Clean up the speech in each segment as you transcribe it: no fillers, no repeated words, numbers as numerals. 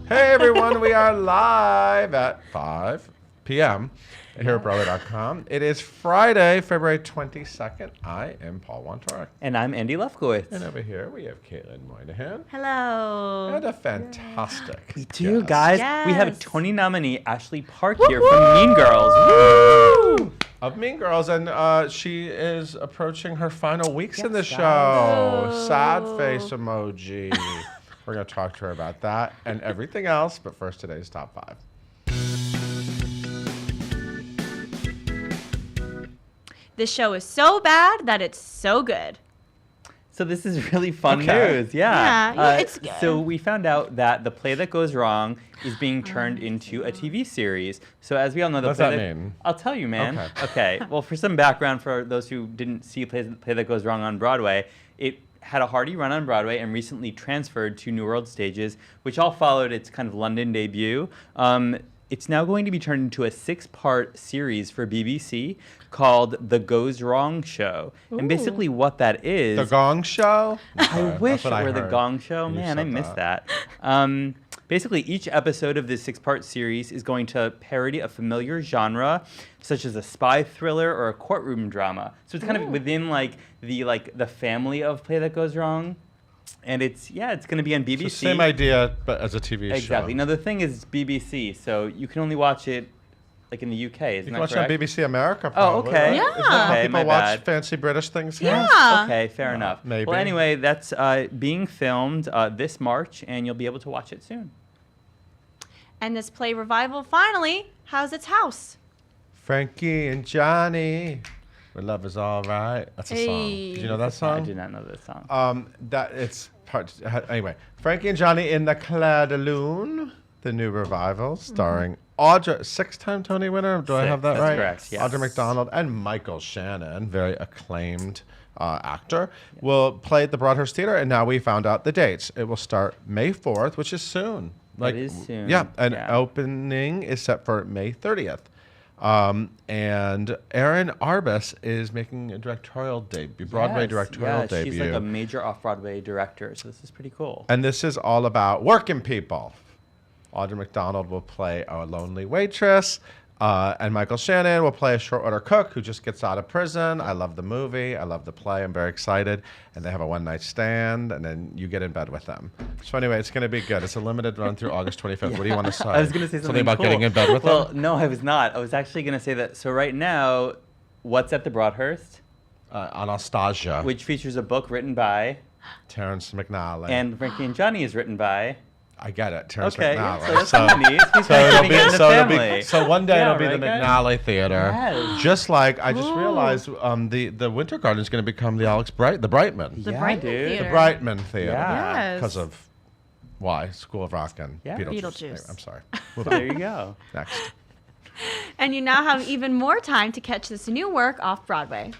Hey everyone, we are live at 5 p.m. here at Broadway.com. It is Friday, February 22nd. I am Paul Wontorek. And I'm Andy Lefkowitz. And over here we have Caitlin Moynihan. Hello. And a fantastic We do, guest. guys. Yes. We have a Tony nominee, Ashley Park, here from Mean Girls. Woo! Of Mean Girls, and she is approaching her final weeks in the Yes, show. guys. Sad face emoji. We're going to talk to her about that and everything else, but first today's top 5. This show is so bad that it's so good. So this is really fun Okay. news. Yeah. Yeah, it's good. So we found out that The Play That Goes Wrong is being turned into a TV series. So as we all know, What does that mean? I'll tell you, man. Okay. Okay. Well, for some background for those who didn't see Play That Goes Wrong on Broadway, it had a hearty run on Broadway and recently transferred to New World Stages, which all followed its kind of London debut. It's now going to be turned into a 6-part series for BBC called The Goes Wrong Show. And basically what that is... The Gong Show? I wish That's what it were I The heard. Gong Show. You Man, said I missed that. Basically, each episode of this 6-part series is going to parody a familiar genre, such as a spy thriller or a courtroom drama. So it's kind of within the family of Play That Goes Wrong. And it's going to be on BBC. So same idea, but as a TV show. Exactly. Now the thing is BBC, so you can only watch it like in the UK. Isn't You can that watch it on correct? BBC America, Oh, probably. okay. right? Yeah. Isn't that how Okay, people my watch bad. fancy British things here? Yeah. Okay, fair enough. maybe. Well, anyway, that's being filmed this March, and you'll be able to watch it soon. And this play revival finally has its house. Frankie and Johnny, where love is all right. That's a song. Hey. Did you know that I song? did not know this song. That it's part. Anyway, Frankie and Johnny in the Clair de Lune, the new revival, starring Audra, 6-time Tony winner. Do I have that That's right? correct, yes. Audra McDonald and Michael Shannon, very acclaimed actor, will play at the Broadhurst Theater. And now we found out the dates. It will start May 4th, which is soon. It is soon. Yeah, and Yeah. opening is set for May 30th. And Erin Arbus is making a directorial debut, Broadway Yes, directorial debut. She's like a major off-Broadway director, so this is pretty cool. And this is all about working people. Audra McDonald will play a lonely waitress, and Michael Shannon will play a short order cook who just gets out of prison. I love the movie. I love the play. I'm very excited. And they have a one-night stand, and then you get in bed with them. So anyway, it's going to be good. It's a limited run through August 25th. What do you want to say? I was going to say something about cool. getting in bed with Well, them? no, I was not. I was actually going to say that. So right now, what's at the Broadhurst, Anastasia, which features a book written by, Terrence McNally. and Frankie and Johnny is written by. I get it, Terrence Okay, McNally. so that's kind of neat. He's So kind of it'll getting it in the family. so one day Yeah, it'll be the right, guys? McNally Theater. Yes. Just like I just realized the Winter Garden is going to become the Brightman. The Yeah, Brightman dude. Theater. The Brightman Theater. Yeah. Yes. Because of why? School of Rock and Yeah. Beetlejuice. Anyway, I'm sorry. Move There on. you go. Next. And you now have even more time to catch this new work off Broadway.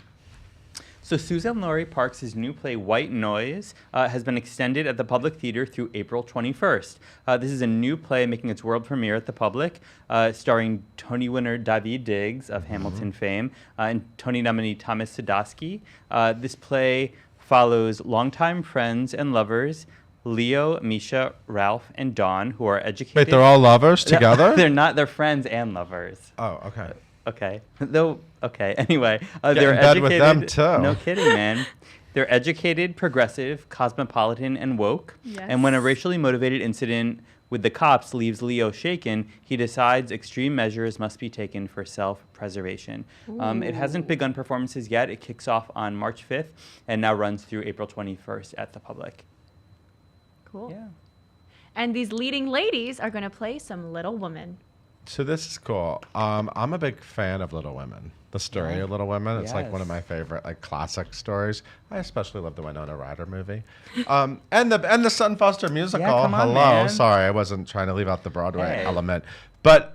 So Suzanne Laurie Parks' new play White Noise has been extended at the Public Theater through April 21st. This is a new play making its world premiere at the Public, starring Tony winner Daveed Diggs of Hamilton fame and Tony nominee Thomas Sadowski. This play follows longtime friends and lovers Leo, Misha, Ralph, and Dawn, who are educated. Wait, they're all lovers No, together? They're not. They're friends and lovers. Oh, okay. Okay. Though. Okay. Anyway, Get they're in bed educated. with them, too. No kidding, man. They're educated, progressive, cosmopolitan, and woke. Yes. And when a racially motivated incident with the cops leaves Leo shaken, he decides extreme measures must be taken for self-preservation. It hasn't begun performances yet. It kicks off on March 5th and now runs through April 21st at the Public. Cool. Yeah. And these leading ladies are going to play some Little Women. So this is cool. I'm a big fan of Little Women. The story of Little Women. It's like one of Yes. my favorite classic stories. I especially love the Winona Ryder movie. And the Sutton Foster musical. come on, Hello. man. Sorry, I wasn't trying to leave out the Broadway Hey. element. But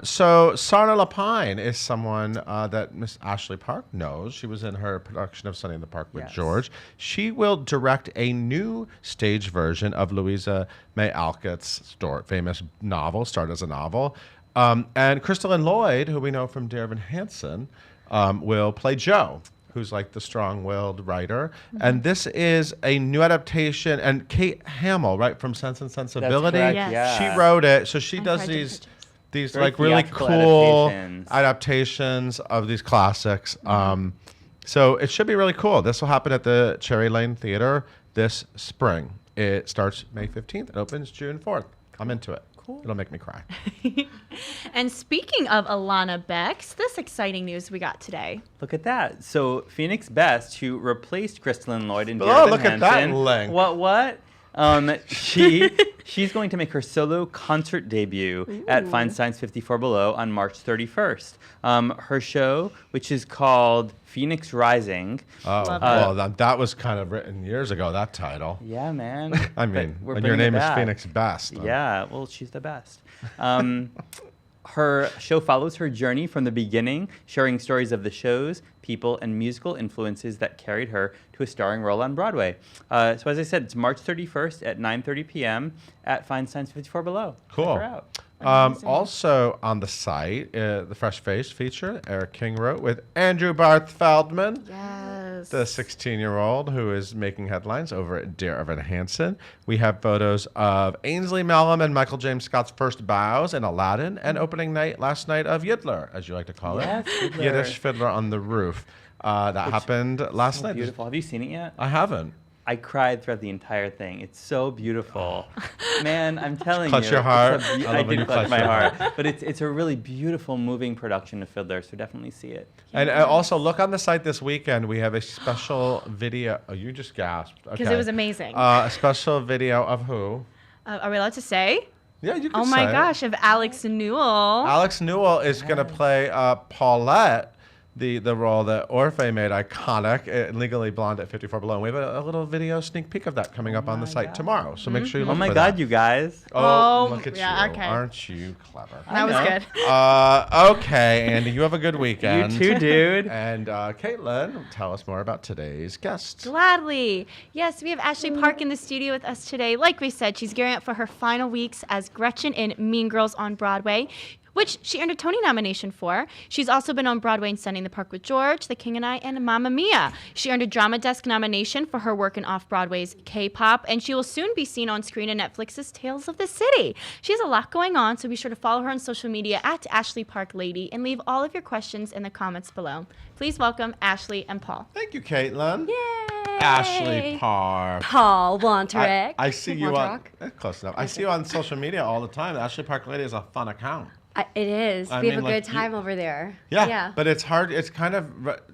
so Sarna Lapine is someone that Miss Ashley Park knows. She was in her production of Sunny in the Park with Yes. George. She will direct a new stage version of Louisa May Alcott's famous novel, started as a novel. And Crystalline Lloyd, who we know from Dear Evan Hansen, will play Jo. who's like the strong-willed writer. And this is a new adaptation. And Kate Hamill, right, from Sense and Sensibility. correct, Yes. yeah. She wrote it. So she I does tried to these pitch it. these Very like really theatrical cool adaptations. adaptations of these classics. So it should be really cool. This will happen at the Cherry Lane Theater this spring. It starts May 15th. It opens June 4th. I'm into it. Cool. It'll make me cry. And speaking of Alana Bex, this exciting news we got today. Look at that. So Phoenix Best, who replaced Crystalline Lloyd in Dear Oh, Evan look at that Hansen. link. What? She's going to make her solo concert debut at Feinstein's 54 Below on March 31st. Her show, which is called Phoenix Rising. Oh, Love well, that was kind of written years ago, that title. Yeah, man. I But mean, we're when your bringing it name is back. Phoenix Best. Yeah, well, she's the best. Her show follows her journey from the beginning, sharing stories of the shows, people, and musical influences that carried her to a starring role on Broadway. So as I said, it's March 31st at 9:30 p.m. at Feinstein's 54 Below. Cool. Check her out. Amazing. Also on the site, the Fresh Face feature Eric King wrote with Andrew Barth Feldman. Yes. The 16-year-old who is making headlines over at Dear Evan Hansen. We have photos of Ainsley Mellum and Michael James Scott's first bows in Aladdin and opening night last night of Yiddler, as you like to call Yes, it. Yiddler. Yiddish Fiddler on the Roof. That happened last So night. beautiful. Have you seen it yet? I haven't. I cried throughout the entire thing. It's so beautiful. Man, I'm telling Clutch you. your heart. it's a I I love when you did clutch clutch my your heart. But it's a really beautiful, moving production of Fiddler, so definitely see it. And also look on the site this weekend. We have a special video. Oh, you just gasped. Because Okay. it was amazing. A special video of who? Are we allowed to say? Yeah, you can Oh say my it. gosh, of Alex Newell. Alex Newell is going to play Paulette, the role that Orphe made iconic, Legally Blonde at 54 Below. And we have a little video sneak peek of that coming up on the site tomorrow. So make sure you look Oh my for God, that. you guys. Oh, Oh, look at yeah, you. okay. Aren't you clever? That was know. good. Okay, Andy, you have a good weekend. You too, dude. And Caitlin, tell us more about today's guest. Gladly. Yes, we have Ashley Park in the studio with us today. Like we said, she's gearing up for her final weeks as Gretchen in Mean Girls on Broadway, which she earned a Tony nomination for. She's also been on Broadway in Sunny in the Park with George, The King and I, and Mamma Mia. She earned a Drama Desk nomination for her work in Off-Broadway's K-pop, and she will soon be seen on screen in Netflix's Tales of the City. She has a lot going on, so be sure to follow her on social media at Ashley Park Lady and leave all of your questions in the comments below. Please welcome Ashley and Paul. Thank you, Caitlin. Yay! Ashley Park. Paul Wonterick. I see you on Wonterock? close enough. I see you on social media all the time. Ashley Park Lady is a fun account. It is. I We have mean, a like, good time over there. Yeah, but it's hard. It's kind of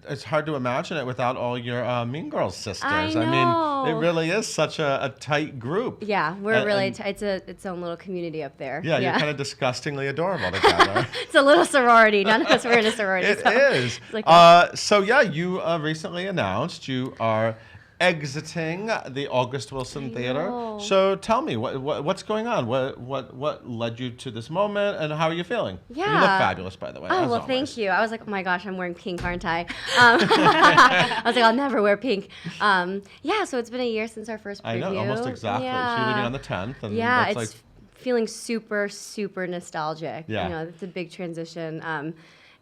it's hard to imagine it without all your Mean Girls sisters. I mean, it know. really is such a tight group. Yeah, we're And- really. and- It's its own little community up there. Yeah, you're kind of disgustingly adorable together. It's a little sorority. None of us were in a sorority. It so is. it's like So yeah, you recently announced you are exiting the August Wilson Theater. know. So tell me what's going on? What led you to this moment, and how are you feeling? You look Yeah. fabulous, by the way. Oh, as well, always. thank you. I was like, oh my gosh, I'm wearing pink, aren't I? I was like, I'll never wear pink. Yeah, so it's been a year since our first preview. I know, almost exactly. So you're leaving on the 10th, and Yeah, that's it's like feeling super, super nostalgic. Yeah. You know, it's a big transition.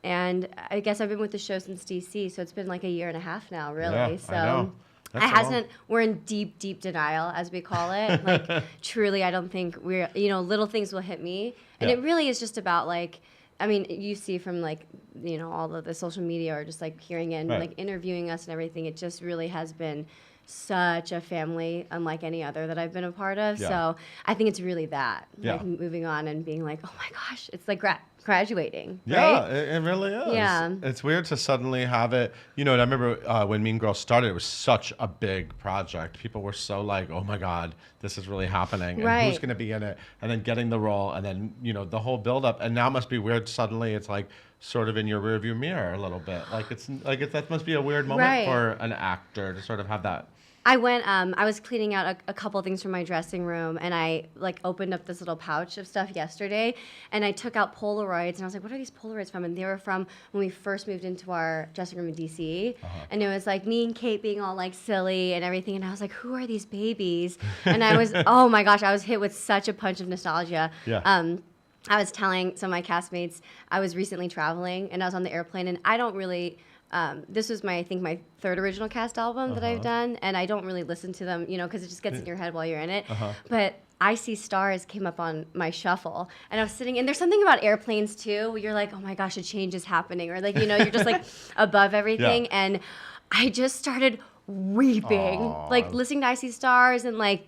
And I guess I've been with the show since DC, so it's been like a year and a half now, really. Yeah, so I know. I That's a long- hasn't. We're in deep, deep denial, as we call it. Like, truly, I don't think we're. You know, little things will hit me, and Yeah. it really is just about like. I mean, you see from like, you know, all of the social media or just like hearing and Right. like interviewing us and everything. It just really has been such a family, unlike any other that I've been a part of. Yeah. So I think it's really that, Yeah. like moving on and being like, oh my gosh, it's like graduating. Yeah, Right? it really is. Yeah. It's weird to suddenly have it. You know, and I remember when Mean Girls started, it was such a big project. People were so like, oh my God, this is really happening. And who's Right. going to be in it? And then getting the role, and then, you know, the whole buildup. And now it must be weird. Suddenly it's like sort of in your rearview mirror a little bit. That must be a weird moment Right. for an actor to sort of have that. I went. I was cleaning out a couple things from my dressing room, and I like opened up this little pouch of stuff yesterday, and I took out Polaroids, and I was like, "What are these Polaroids from?" And they were from when we first moved into our dressing room in DC, and it was like me and Kate being all like silly and everything, and I was like, "Who are these babies?" And I was, oh my gosh, I was hit with such a punch of nostalgia. Yeah. I was telling some of my castmates I was recently traveling, and I was on the airplane, and I don't really. this was I think my third original cast album that I've done, and I don't really listen to them, because it just gets in your head while you're in it. But I See Stars came up on my shuffle, and I was sitting, and there's something about airplanes too, where you're like, oh my gosh, a change is happening, or like, you're just like above everything, and I just started weeping, like listening to I See Stars and like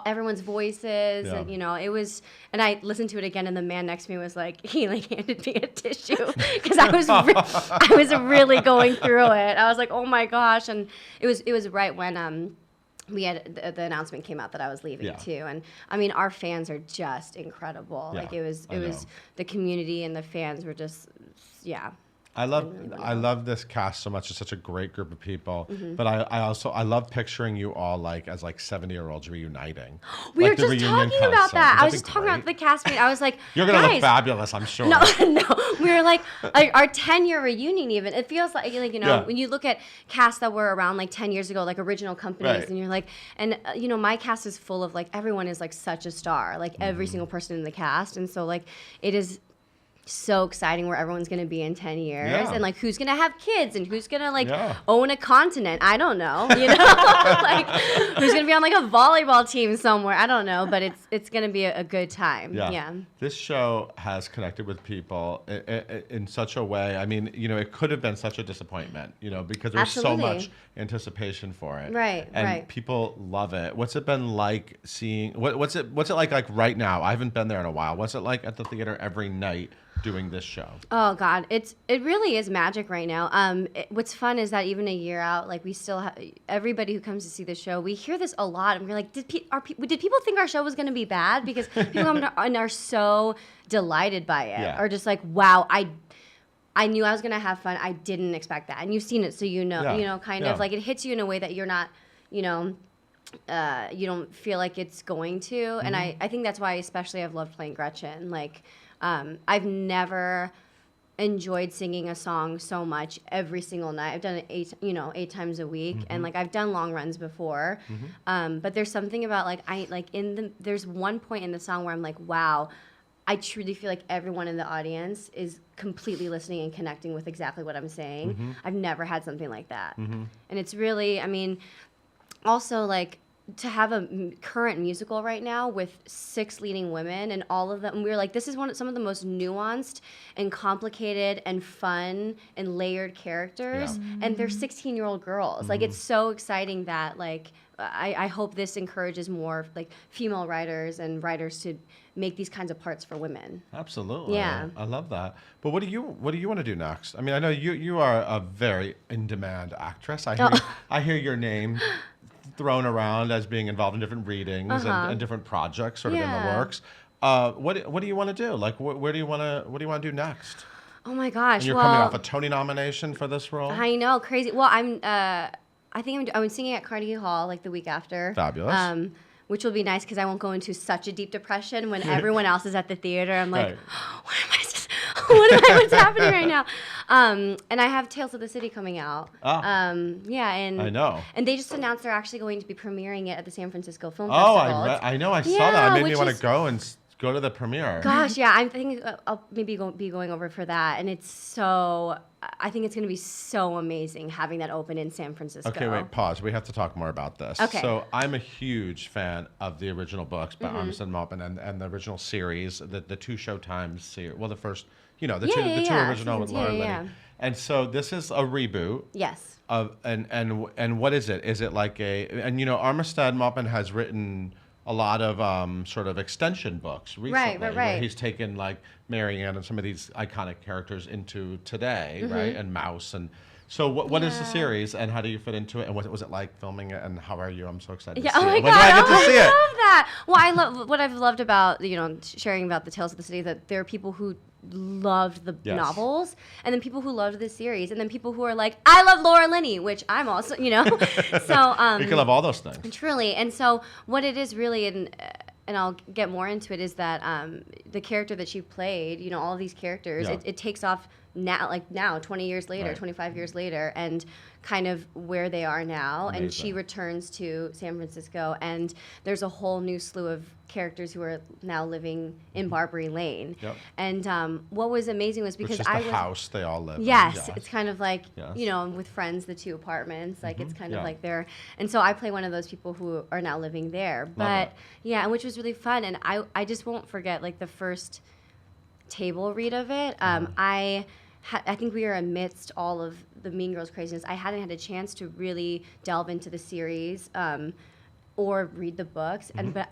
everyone's voices, and it was, and I listened to it again, and the man next to me was like, he like handed me a tissue because I was really going through it. I was like, oh my gosh, and it was right when we had the announcement came out that I was leaving too, and I mean our fans are just incredible. Like it was the community and the fans were just I love this cast so much. It's such a great group of people. But I love picturing you all as 70-year-olds reuniting. We were just talking about that. I was just talking about the castmate. I was like, you're gonna look fabulous, I'm sure. No. We were like our 10-year reunion. Even it feels like when you look at casts that were around like 10 years ago, like original companies, and you're like, and my cast is full of like everyone is like such a star, like every single person in the cast, and so like it is so exciting where everyone's going to be in 10 years and like who's going to have kids and who's going to own a continent. I don't know, like who's going to be on like a volleyball team somewhere. I don't know, but it's going to be a good time. Yeah. This show has connected with people in such a way. I mean, it could have been such a disappointment, because there was so much anticipation for it. And people love it. What's it been like seeing, what's it like right now? I haven't been there in a while. What's it like at the theater every night doing this show? Oh God, it really is magic right now. What's fun is that even a year out, like we still have everybody who comes to see the show. We hear this a lot, and we're like, did people think our show was going to be bad? Because people come and are so delighted by it, or just like, wow, I knew I was going to have fun. I didn't expect that, and you've seen it, so kind of like it hits you in a way that you're not, you don't feel like it's going to, and I think that's why especially I've loved playing Gretchen, like. I've never enjoyed singing a song so much every single night. I've done it 8 times a week, and like I've done long runs before. But there's something about there's one point in the song where I'm like, wow, I truly feel like everyone in the audience is completely listening and connecting with exactly what I'm saying. I've never had something like that, and it's really, I mean, also like. To have a current musical right now with 6 leading women and all of them, we were like, this is some of the most nuanced and complicated and fun and layered characters, and they're 16-year-old girls. Like, it's so exciting that, like, I hope this encourages more, like, female writers and writers to make these kinds of parts for women. Absolutely. Yeah. I love that. But what do you want to do next? I mean, I know you are a very in-demand actress. I hear your name thrown around as being involved in different readings and different projects sort of in the works. What do you want to do? Like, what do you want to do next? Oh my gosh! And you're coming off a Tony nomination for this role. I know, crazy. Well, I think I'm singing at Carnegie Hall like the week after. Fabulous. Which will be nice because I won't go into such a deep depression when everyone else is at the theater. I'm like, what's happening right now? And I have Tales of the City coming out. And I know. And they just announced they're actually going to be premiering it at the San Francisco Film Festival. I know. I saw that. It made me want to go to the premiere. Gosh, yeah. I'm thinking I'll maybe be going over for that. And I think it's going to be so amazing having that open in San Francisco. Okay, wait, pause. We have to talk more about this. Okay. So I'm a huge fan of the original books by Armistead Maupin and the original series, the 2 Showtime series. Well, the first, the two original with Laura Linney. And so this is a reboot. Yes. And what is it? Is it like Armistead Maupin has written a lot of sort of extension books recently. Right. Where he's taken like Marianne and some of these iconic characters into today, right? And Mouse. And so what is the series and how do you fit into it? And what was it like filming it and how are you? I'm so excited to see it. Oh my When God, do I get to see I it? love that. Well, I love what I've loved about, sharing about the Tales of the City, that there are people who loved the novels, and then people who loved the series, and then people who are like, I love Laura Linney, which I'm also, so you can love all those things. Truly. And so what it is really, and I'll get more into it, is that the character that she played, all of these characters, it takes off now 20 years later, Right. 25 years later, and kind of where they are now. And she Amazing. returns to San Francisco, and there's a whole new slew of characters who are now living in Barbary Lane. Yep. And what was amazing was Which because is I the was house they all live in. yes, it's kind of like Yes. you know, with friends, the 2 apartments, like it's kind Yeah. of like there. And so I play one of those people who are now living there. But it. yeah, and which was really fun. And I just won't forget like the first table read of it. I think we were amidst all of the Mean Girls craziness. I hadn't had a chance to really delve into the series or read the books, and but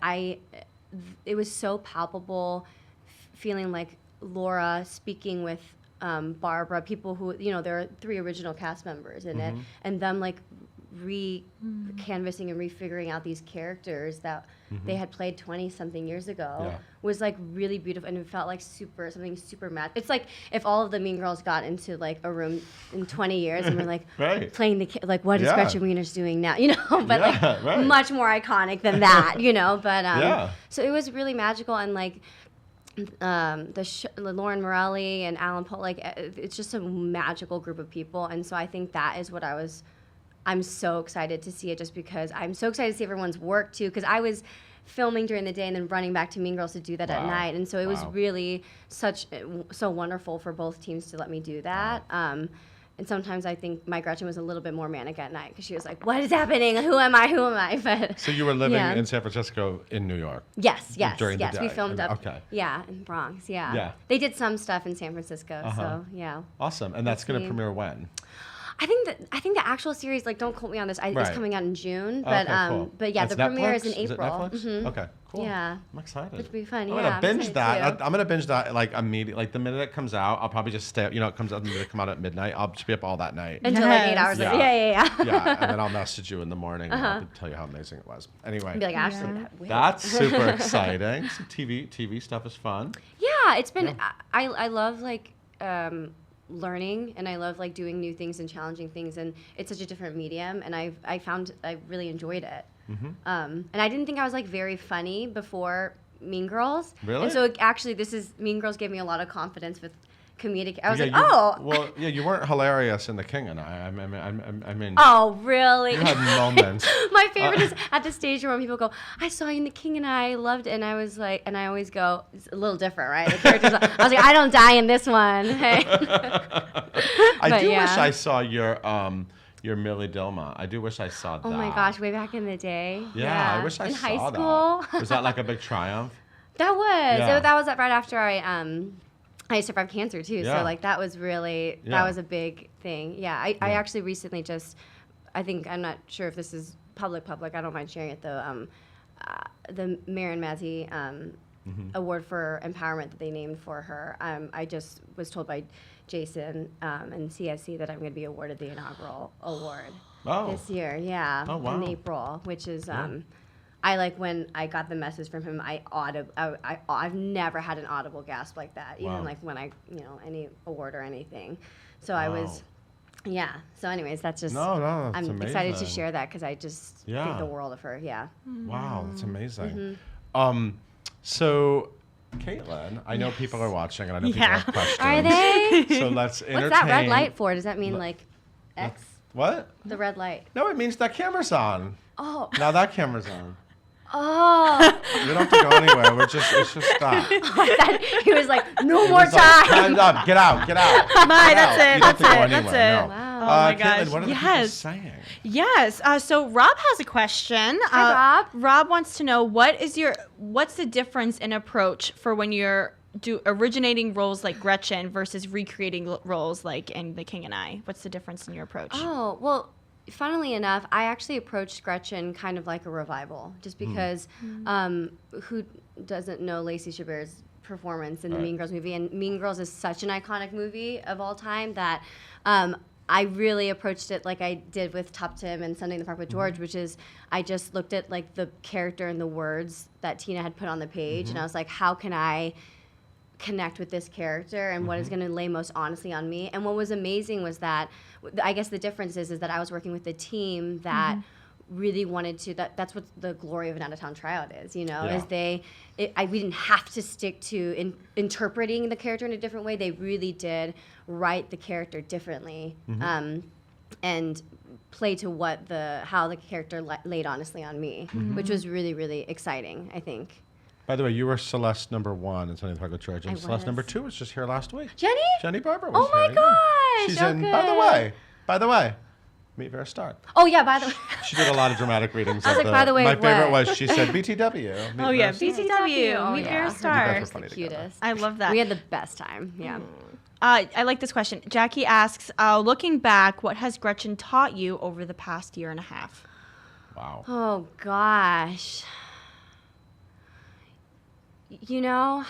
it was so palpable, feeling like Laura speaking with Barbara, people who there are 3 original cast members in it, and them like canvassing and refiguring out these characters that they had played 20-something years ago Yeah. was like really beautiful, and it felt like something super mad. It's like if all of the Mean Girls got into like a room in 20 years and we're like Right. playing like what is Yeah. Gretchen Wiener's doing now, but Yeah, like right. much more iconic than that, but Yeah. so it was really magical. And like Lauren Morelli and Alan Poe, like it's just a magical group of people. And so I think that is what I'm so excited to see it, just because I'm so excited to see everyone's work too, because I was filming during the day and then running back to Mean Girls to do that at Wow. night. And so it was Wow. really so wonderful for both teams to let me do that. And sometimes I think my Gretchen was a little bit more manic at night because she was like, what is happening? Who am I? Who am I? But So you were living yeah. in San Francisco in New York? Yes. during the We day. filmed up. Okay. Yeah, in Bronx. Yeah. Yeah. They did some stuff in San Francisco. Uh-huh. So yeah. Awesome. And that's going to me. premiere when? I think the actual series, like, don't quote me on this. It's Right. coming out in June. Oh, But okay, cool. but yeah, It's the premiere is in Netflix? Is it April. Netflix? Mhm. Okay, cool. Yeah. I'm excited. It'd be fun. I'm Yeah. gonna I'm binge excited that. too. I'm gonna binge that like immediately. Like the minute it comes out, I'll probably just stay. It comes out. It come out at midnight. I'll just be up all that night. Until like 8 Yes. hours Yeah. later. Yeah. Yeah, and then I'll message you in the morning and I'll tell you how amazing it was. Anyway, And be like, Ashley, Yeah. wait. that's super exciting. Some TV stuff is fun. Yeah, it's been. I love like learning, and I love like doing new things and challenging things, and it's such a different medium, and I found I really enjoyed it. And I didn't think I was like very funny before Mean Girls. Really? And so actually, Mean Girls gave me a lot of confidence with comedic. I was like, you, oh. Well, yeah, you weren't hilarious in The King and I mean, Oh, really? you had moments. My favorite is at the stage when people go, I saw you in The King and I loved it. And I was like, and I always go, it's a little different, right? The characters, I was like, I don't die in this one. Hey. I But do yeah. wish I saw your Millie Dilma. I do wish I saw that. Oh my gosh, way back in the day. Yeah, I wish I in saw high school. that. Was that like a big triumph? That was. Yeah. That was right after I survived cancer too. Yeah. So like that was really Yeah. that was a big thing. Yeah. I actually recently I'm not sure if this is public. I don't mind sharing it though. The Marin Mazzie award for empowerment that they named for her. I just was told by Jason and CSC that I'm going to be awarded the inaugural award this year. Yeah. Oh, wow. In April, which is I like when I got the message from him. I've never had an audible gasp like that, even Wow. like when any award or anything. So I was, yeah. So anyways, that's just. No, that's I'm excited to amazing. share that because I just Yeah. think the world of her. Yeah. Wow, that's amazing. Mm-hmm. So, Caitlin, I know people are watching, and I know people Yeah. have questions. Are they? So let's entertain. What's that red light for? Does that mean like X? What? The red light. No, it means that camera's on. Oh. Now that camera's on. Oh. We don't have to go anywhere. It's just stop. He was like, no It more was like, time. Time's up. Get out. Get out. My, Get that's out. it, You don't have to that's go it, that's anywhere, it. no. Wow. Oh my Caitlin, gosh, what are the people yes. saying? Yes. So Rob has a question. Hi, Rob. Rob wants to know what's the difference in approach for when you're originating roles like Gretchen versus recreating roles like in The King and I? What's the difference in your approach? Oh, well, funnily enough, I actually approached Gretchen kind of like a revival, just because who doesn't know Lacey Chabert's performance in the Right. Mean Girls movie? And Mean Girls is such an iconic movie of all time that I really approached it like I did with Top Tim and Sunday in the Park with George, which is I just looked at like the character and the words that Tina had put on the page, and I was like, how can I connect with this character and what is going to lay most honestly on me? And what was amazing was that I guess the difference is that I was working with a team that really wanted to. That's what the glory of an out-of-town tryout is, you know, Yeah. is we didn't have to stick to interpreting the character in a different way. They really did write the character differently, and play to how the character laid honestly on me, which was really, really exciting, I think. By the way, you were Celeste #1 in Sunny the Park Trojan. I Celeste was. #2 was just here last week. Jenny? Jenny Barber was Oh my here. yeah. gosh, She's oh in. good. By the way, meet Vera Stark. Oh yeah, by the way. She did a lot of dramatic readings. I was at like, by the way, my favorite what? was she said BTW. meet Oh yeah, Vera Stark. BTW. Oh, Meet yeah. Vera You guys Stark. are The funny together. cutest. I love that. We had the best time. Yeah. I like this question. Jackie asks, looking back, what has Gretchen taught you over the past year and a half? Wow. Oh gosh. You know,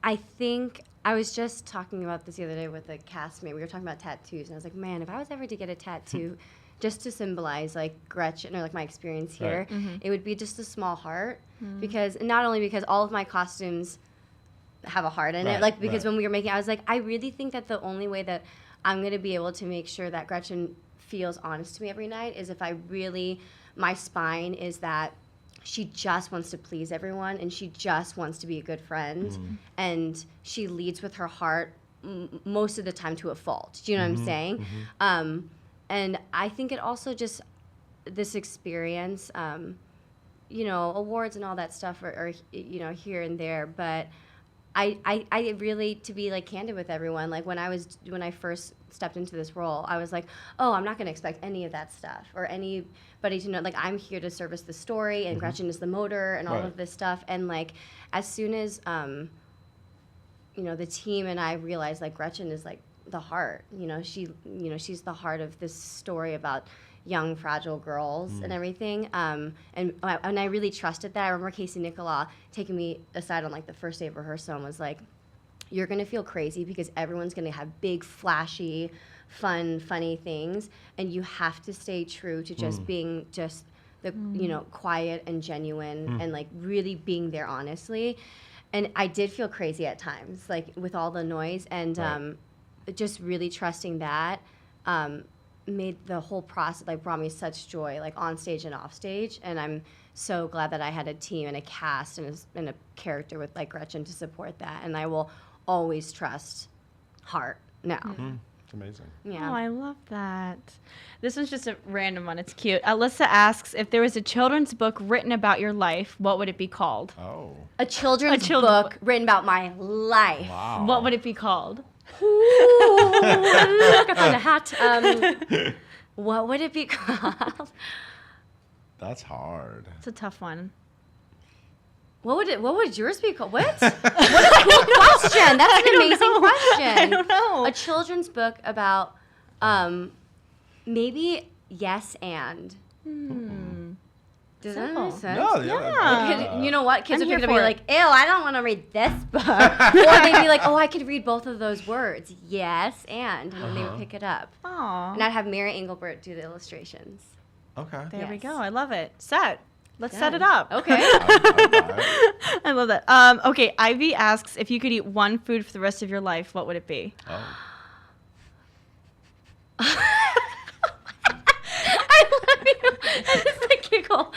I think I was just talking about this the other day with a castmate. We were talking about tattoos, and I was like, man, if I was ever to get a tattoo just to symbolize like Gretchen or like my experience here, Right. it would be just a small heart. Because not only because all of my costumes have a heart in it, Right, like because right. when we were making, I was like, I really think that the only way that I'm gonna be able to make sure that Gretchen feels honest to me every night is if I really, my spine is that she just wants to please everyone and she just wants to be a good friend, and she leads with her heart most of the time to a fault. Do you know what I'm saying? And I think it also just, this experience, you know, awards and all that stuff are you know, here and there, but I really, to be like candid with everyone, like when I first stepped into this role, I was like, oh, I'm not going to expect any of that stuff or anybody to know, like I'm here to service the story and Gretchen is the motor and all Right. of this stuff. And like, as soon as, you know, the team and I realized like Gretchen is like the heart, you know, she's the heart of this story about young, fragile girls and everything. And I really trusted that. I remember Casey Nicola taking me aside on like the first day of rehearsal and was like, you're gonna feel crazy because everyone's gonna have big, flashy, fun, funny things. And you have to stay true to just being just the, you know, quiet and genuine and like really being there honestly. And I did feel crazy at times, like with all the noise and Right. just really trusting that. Made the whole process, like brought me such joy, like on stage and off stage. And I'm so glad that I had a team and a cast and a character with like Gretchen to support that. And I will always trust heart now. It's amazing. Yeah. Oh, I love that. This one's just a random one. It's cute. Alyssa asks, if there was a children's book written about your life, what would it be called? Oh. A children's children's book written about my life. Wow. What would it be called? Ooh, look, I found a hat. What would it be called? That's hard. It's a tough one. What would yours be called? What? What a cool question. That's an amazing question. I don't know. A children's book about maybe yes and. Does that Simple. make sense? No, You know what? Kids I'm are here going to be for it. like, ew, I don't want to read this book. Or they'd be like, oh, I could read both of those words. Yes, and then they would pick it up. Aw. And I'd have Mary Engelbert do the illustrations. Okay. There we Yes. go. I love it. Set. Let's set it Done. up. Okay. I love that. Okay, Ivy asks, if you could eat one food for the rest of your life, what would it be? Oh. I love you. That is the giggle.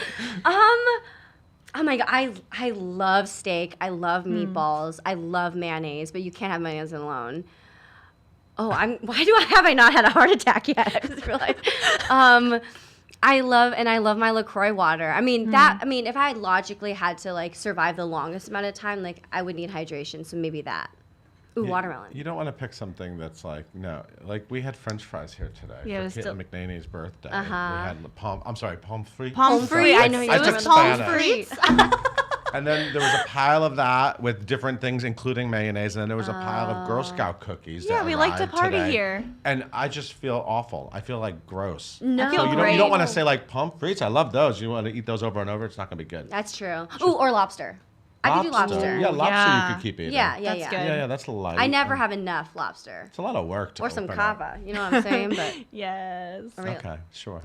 Oh my god, I love steak. I love meatballs. I love mayonnaise, but you can't have mayonnaise alone. Oh, have I not had a heart attack yet? I just realized. I love my LaCroix water. I mean if I logically had to like survive the longest amount of time, like I would need hydration, so maybe that. Ooh, watermelon. You don't want to pick something that's like, no. Like, we had French fries here today Yeah, it was for Kitten still- McNaney's birthday. Uh-huh. We had pommes frites. Pommes Free. frites. I know you I remember took the pommes Spanish. frites. And then there was a pile of that with different things, including mayonnaise. And then there was a pile of Girl Scout cookies. Yeah, that we like to arrived party today. here. And I just feel awful. I feel like gross. No. I feel So you great. don't want to say like pommes frites. I love those. You want to eat those over and over. It's not going to be good. That's true. Ooh, or lobster. I could do lobster. Yeah, lobster Yeah. you could keep eating. Yeah. That's yeah. good. Yeah, that's light. I never have enough lobster. It's a lot of work to Or some open cava. You know what I'm saying? But Yes. Really. Okay, sure.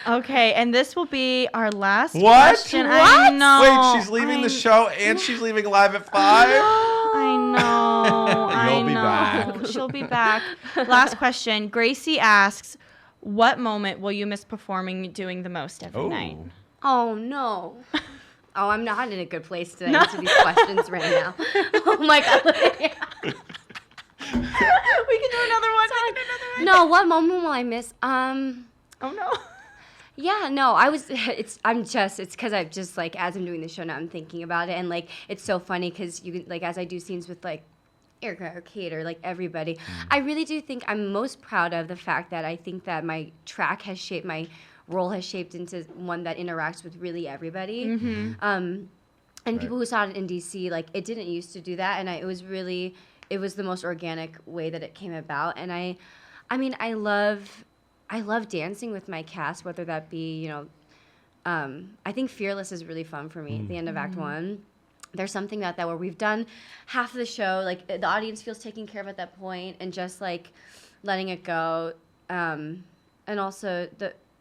Okay, and this will be our last What? question. I know. Wait, she's leaving the show and she's leaving live at 5? I know. I You'll be know. back. She'll be back. Last question. Gracie asks, What moment will you miss performing doing the most every night? Oh, no. Oh, I'm not in a good place to answer these questions right now. Oh, my God. We can do another one. No, what moment will I miss? Oh, no. Yeah, no, it's because I've just, like, as I'm doing the show now, I'm thinking about it. And, like, it's so funny because, like, as I do scenes with, like, Erica or Kate or, like, everybody, I really do think I'm most proud of the fact that I think that my track has shaped, my role has shaped into one that interacts with really everybody. And people who saw it in DC, like, it didn't used to do that. And it was the most organic way that it came about. And I mean, I love dancing with my cast, whether that be, I think Fearless is really fun for me at the end of Act 1. There's something about that where we've done half of the show, like the audience feels taken care of at that point, and just like letting it go. And also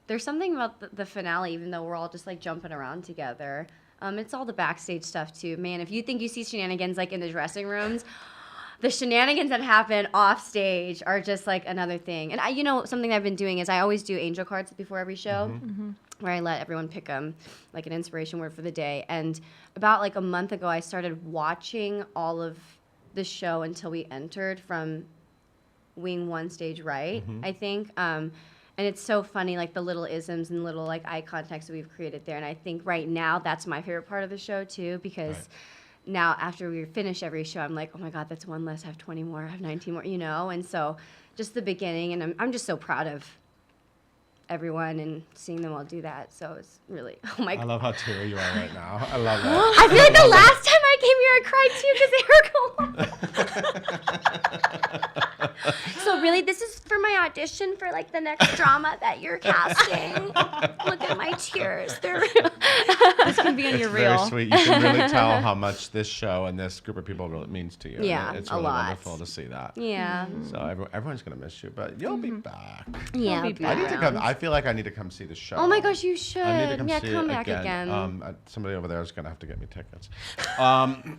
there's something about the finale, even though we're all just like jumping around together. It's all the backstage stuff too. Man, if you think you see shenanigans like in the dressing rooms, the shenanigans that happen off stage are just like another thing. And something I've been doing is I always do angel cards before every show, where I let everyone pick like an inspiration word for the day. And about like a month ago, I started watching all of the show until we entered from wing 1 stage right, I think. And it's so funny, like the little isms and little like eye contacts that we've created there. And I think right now that's my favorite part of the show too, because now after we finish every show, I'm like, oh my God, that's one less. I have 20 more. I have 19 more, And so just the beginning, and I'm just so proud of everyone and seeing them all do that. So it's really, oh my God. I love how teary you are right now. I love that. I feel like the last time I came here, I cried too because Erica won. So really, this is for my audition for like the next drama that you're casting. Look at my tears. They're real. This can be on your Very reel. sweet. You can really tell how much this show and this group of people really means to you. Yeah, It's a really lot. wonderful to see that. Yeah. So everyone's gonna miss you, but you'll be back. Yeah. You'll be I need to around. come. I feel like I need to come see the show. Oh my gosh, you should. I need to come yeah, see come it back again. Somebody over there is gonna have to get me tickets. I'll get you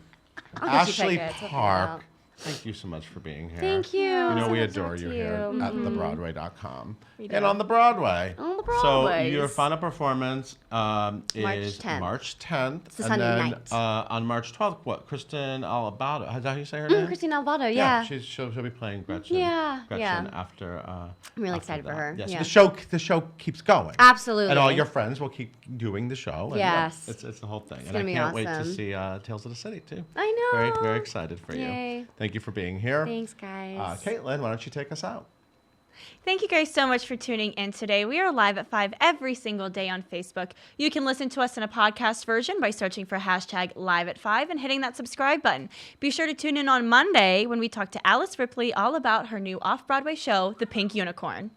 Ashley tickets. I'll figure it Park, out. thank you so much for being here. Thank you. You know we So nice to adore talk you to here you. at thebroadway.com. do. And on the Broadway. On the So Broadways. your final performance is 10th. March 10th. It's a and Sunday then, night. On March 12th, what? Kristen Alabado. Is that how you say her name? Christine Alvado, yeah. She'll be playing Gretchen. Yeah, Gretchen yeah. after. I'm really after excited for that. her, Yes, yeah. the show keeps going. Absolutely. And all your friends will keep doing the show. And Yes. it's the whole thing. And gonna I be can't wait to awesome. see Tales of the City too. I know. Very, very excited for Yay. you. Thank you for being here. Thanks, guys. Caitlin, why don't you take us out? Thank you guys so much for tuning in today. We are live at 5 every single day on Facebook. You can listen to us in a podcast version by searching for hashtag live at 5 and hitting that subscribe button. Be sure to tune in on Monday when we talk to Alice Ripley all about her new off-Broadway show, The Pink Unicorn.